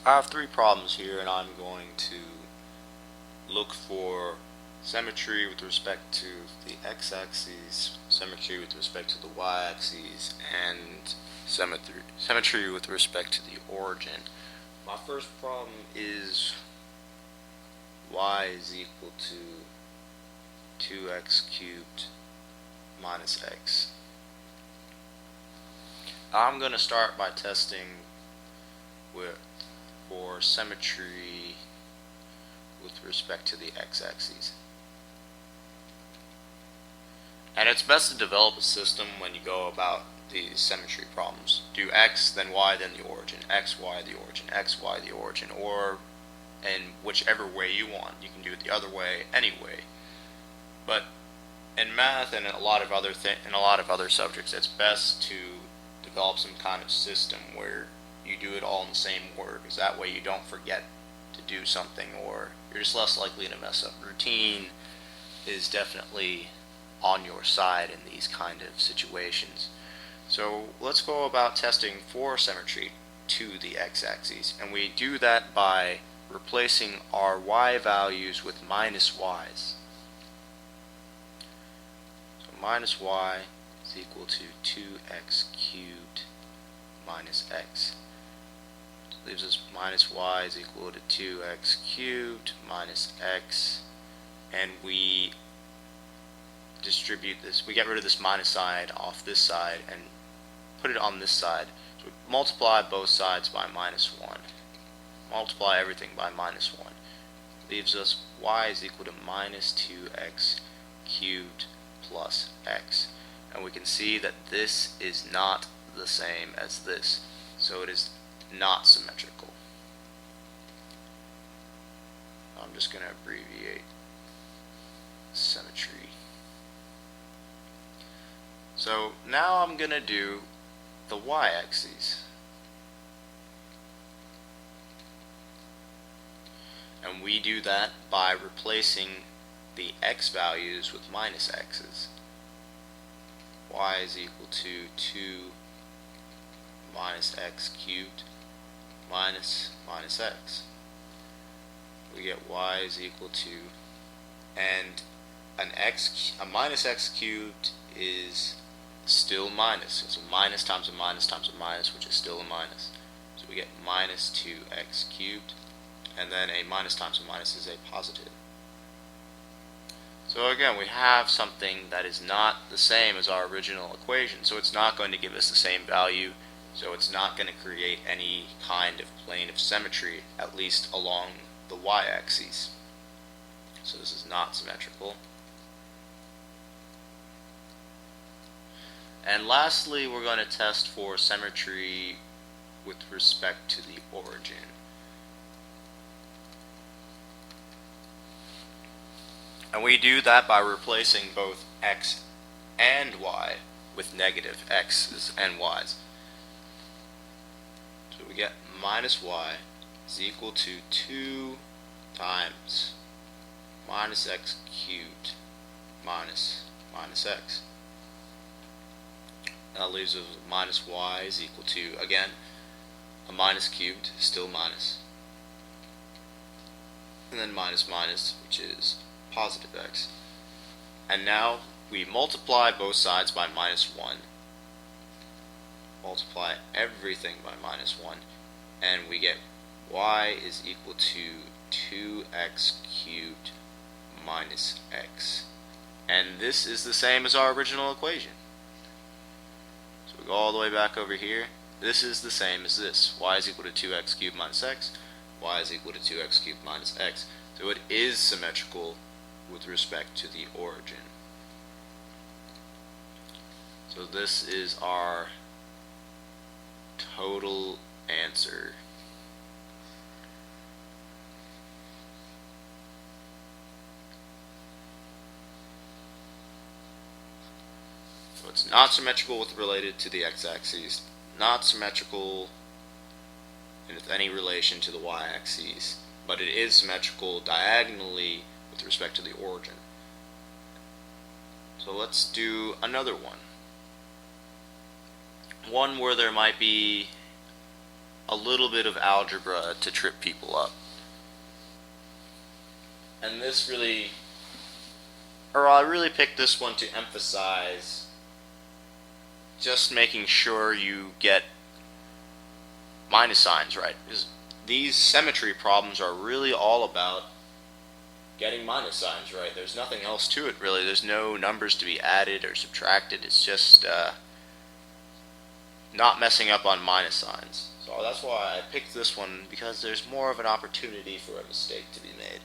I have three problems here, and I'm going to look for symmetry with respect to the x-axis, symmetry with respect to the y-axis, and symmetry with respect to the origin. My first problem is y is equal to 2x cubed minus x. I'm going to start by testing for symmetry with respect to the x-axis. And it's best to develop a system when you go about these symmetry problems. Do x, then y, then the origin. X, y, the origin. X, y, the origin. Or in whichever way you want. You can do it the other way anyway. But in math and in a lot of other subjects, it's best to develop some kind of system where you do it all in the same order, because that way you don't forget to do something, or you're just less likely to mess up. Routine is definitely on your side in these kind of situations. So let's go about testing for symmetry to the x-axis, and we do that by replacing our y values with minus y's. So minus y is equal to 2x cubed minus x. So leaves us minus y is equal to 2x cubed minus x, and we distribute this. We get rid of this minus side off this side and put it on this side. So we multiply both sides by minus 1. Multiply everything by minus 1. Leaves us y is equal to minus 2x cubed plus x. And we can see that this is not the same as this. So it is not symmetrical. I'm just going to abbreviate symmetry. So now I'm going to do the y-axis. And we do that by replacing the x values with minus x's. Y is equal to 2 minus x cubed minus x. We get y is equal to, and a minus x cubed is still minus. It's a minus times a minus times a minus, which is still a minus. So we get minus 2x cubed, and then a minus times a minus is a positive. So again, we have something that is not the same as our original equation, so it's not going to give us the same value, so it's not going to create any kind of plane of symmetry, at least along the y-axis. So this is not symmetrical. And lastly, we're going to test for symmetry with respect to the origin. And we do that by replacing both x and y with negative x's and y's. So we get minus y is equal to 2 times minus x cubed minus x. That leaves us minus y is equal to, again, a minus cubed, still minus, and then minus minus, which is positive x. And now we multiply both sides by minus 1, multiply everything by minus 1, and we get y is equal to 2x cubed minus x. And this is the same as our original equation. So we go all the way back over here. This is the same as this. Y is equal to 2x cubed minus x. Y is equal to 2x cubed minus x. So it is symmetrical with respect to the origin. So this is our total answer. So it's not symmetrical with related to the x-axis, not symmetrical with any relation to the y-axis, but it is symmetrical diagonally with respect to the origin. So let's do another one. One where there might be a little bit of algebra to trip people up. And this really, or I really picked this one to emphasize just making sure you get minus signs right. Because these symmetry problems are really all about getting minus signs right. There's nothing else to it really. There's no numbers to be added or subtracted. It's just not messing up on minus signs. So that's why I picked this one, because there's more of an opportunity for a mistake to be made.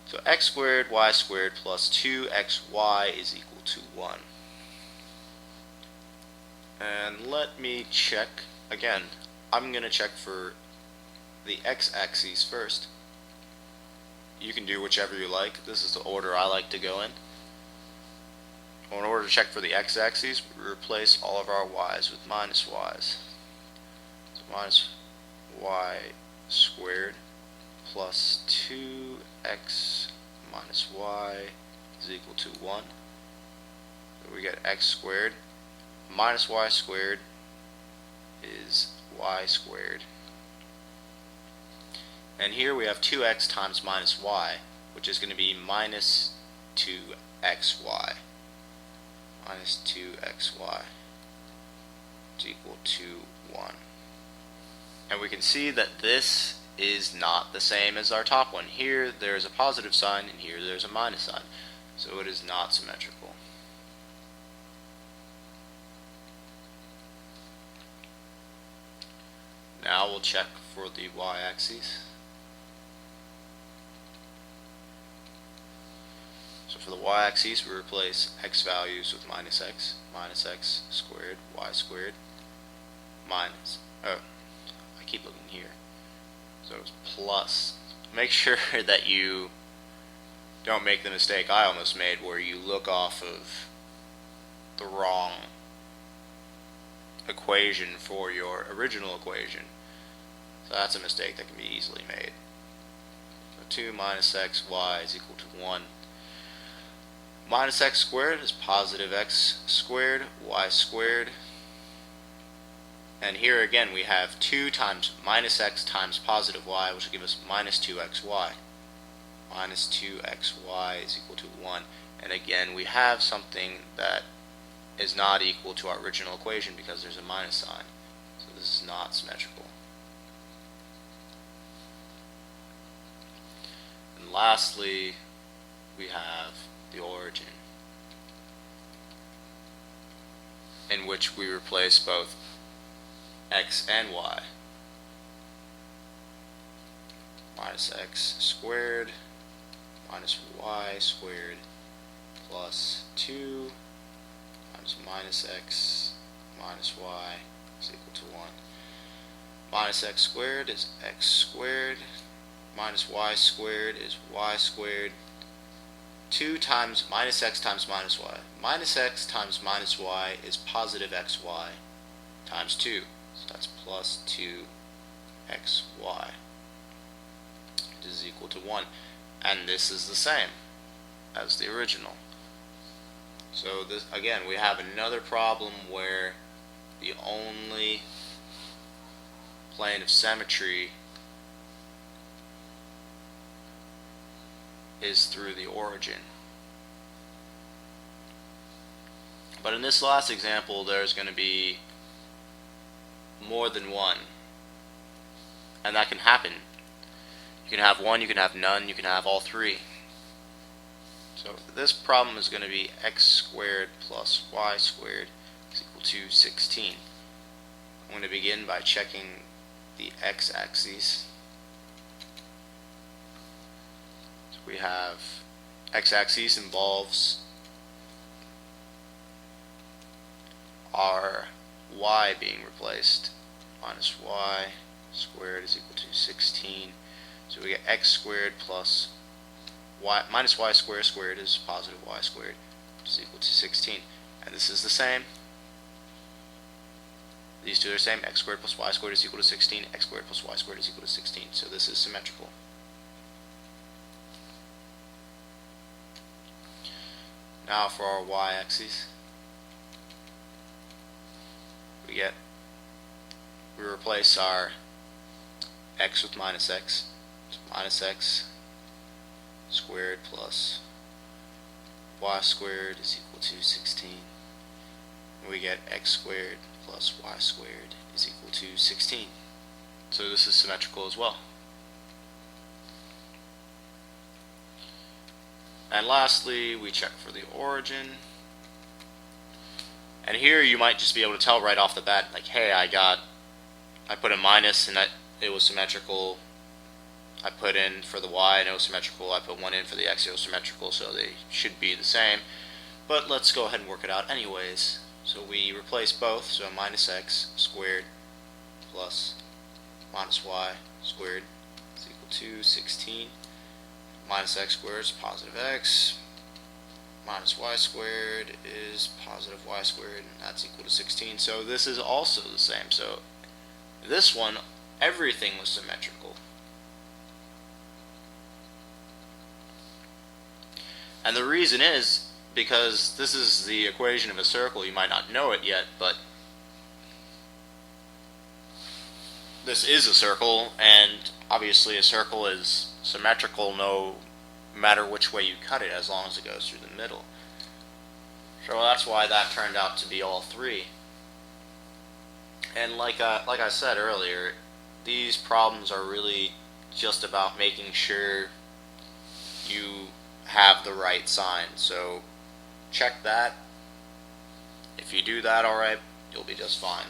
So x squared y squared plus 2xy is equal to 1. And let me check again. I'm going to check for the x-axis first. You can do whichever you like. This is the order I like to go in. In order to check for the x-axis, we replace all of our y's with minus y's. So minus y squared plus 2x minus y is equal to 1. So we get x squared minus y squared is y squared. And here we have 2x times minus y, which is going to be minus 2xy. Minus 2xy is equal to 1. And we can see that this is not the same as our top one. Here there's a positive sign and here there's a minus sign. So it is not symmetrical. Now we'll check for the y-axis. So for the y-axis, we replace x values with minus x squared, y squared, minus, I keep looking here. So it's plus. Make sure that you don't make the mistake I almost made, where you look off of the wrong equation for your original equation. So that's a mistake that can be easily made. So 2 minus x y is equal to 1. Minus x squared is positive x squared, y squared. And here again we have 2 times minus x times positive y, which will give us minus 2xy. Minus 2xy is equal to 1. And again we have something that is not equal to our original equation because there's a minus sign. So this is not symmetrical. And lastly, we have the origin, in which we replace both x and y. Minus x squared minus y squared plus 2 times minus x minus y is equal to 1. Minus x squared is x squared, minus y squared is y squared. 2 times minus x times minus y. Minus x times minus y is positive xy times 2. So that's plus 2xy. It is equal to 1. And this is the same as the original. So this, again, we have another problem where the only plane of symmetry is through the origin. But in this last example, there's going to be more than one. And that can happen. You can have one, you can have none, you can have all three. So this problem is going to be x squared plus y squared is equal to 16. I'm going to begin by checking the x-axis. So we have x-axis involves our y being replaced. Minus y squared is equal to 16. So we get x squared plus y minus y squared is positive y squared, which is equal to 16. And this is the same. These two are the same. X squared plus y squared is equal to 16. X squared plus y squared is equal to 16. So this is symmetrical. Now for our y-axis, we get we replace our x with minus x. So minus x squared plus y squared is equal to 16. We get x squared plus y squared is equal to 16. So this is symmetrical as well. And lastly, we check for the origin. And here you might just be able to tell right off the bat, like, hey, I put a minus and that it was symmetrical. I put in for the y and it was symmetrical. I put 1 in for the x, it was symmetrical, so they should be the same. But let's go ahead and work it out anyways. So we replace both, so minus x squared plus minus y squared is equal to 16. Minus x squared is positive x. Minus y squared is positive y squared, and that's equal to 16. So this is also the same. So this one, everything was symmetrical. And the reason is because this is the equation of a circle. You might not know it yet, but this is a circle, and obviously a circle is symmetrical no matter which way you cut it, as long as it goes through the middle. So that's why that turned out to be all three. And like I said earlier, these problems are really just about making sure you have the right sign. So check that. If you do that alright, you'll be just fine.